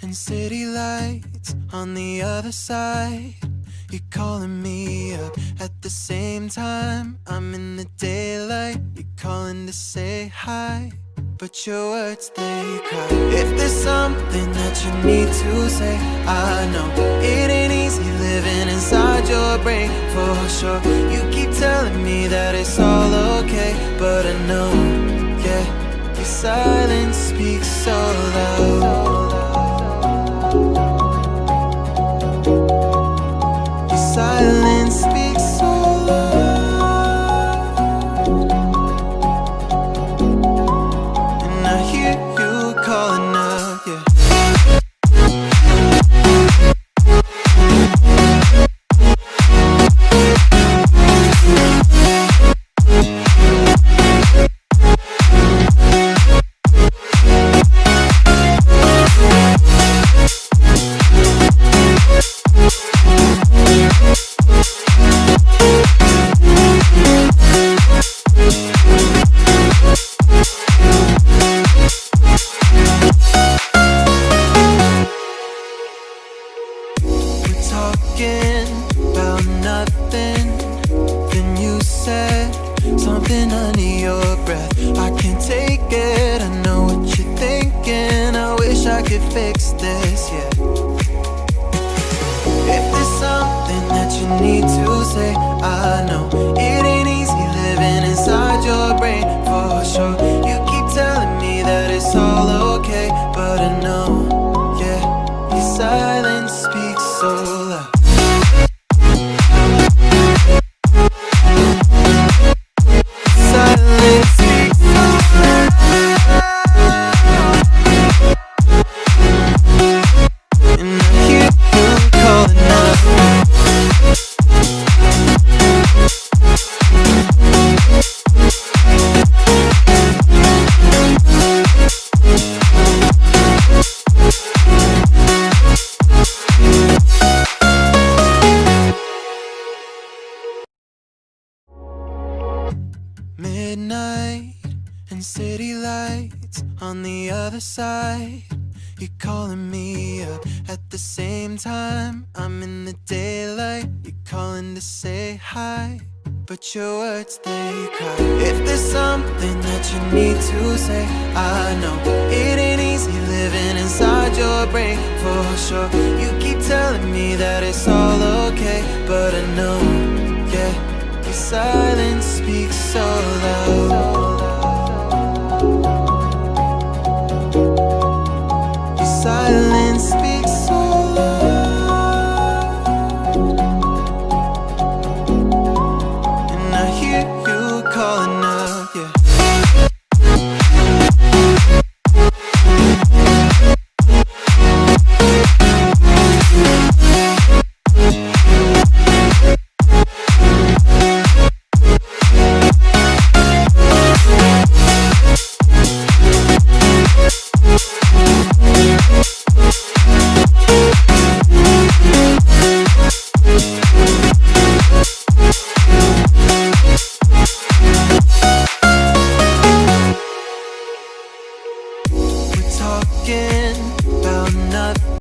and city lights on the other side. You're calling me up at the same time. I'm in the daylight, you're calling to say hi, but your words, they cry. If there's something that you need to say, I know it ain't easy living inside your brain, for sure. You keep telling me that it's all okay, but I know, yeah, your silence speaks so loud. Your silence speaks so loud, and I hear you calling out, yeah. Talking about nothing, then you said something under your breath. I can't take it, I know what you're thinking. I wish I could fix this, yeah. If there's something that you need to say, I know it ain't easy living inside your brain, for sure. You keep telling me that it's all okay, but I know, yeah, your silence speaks so loud. Silence speaks so loud, and I hear you calling out. Midnight and city lights on the other side. You're calling me up at the same time. I'm in the daylight, you're calling to say hi, but your words, they cry. If there's something that you need to say, I know it ain't easy living inside your brain, for sure. You keep telling me that it's all okay, but I know, yeah, your silence speaks so loud.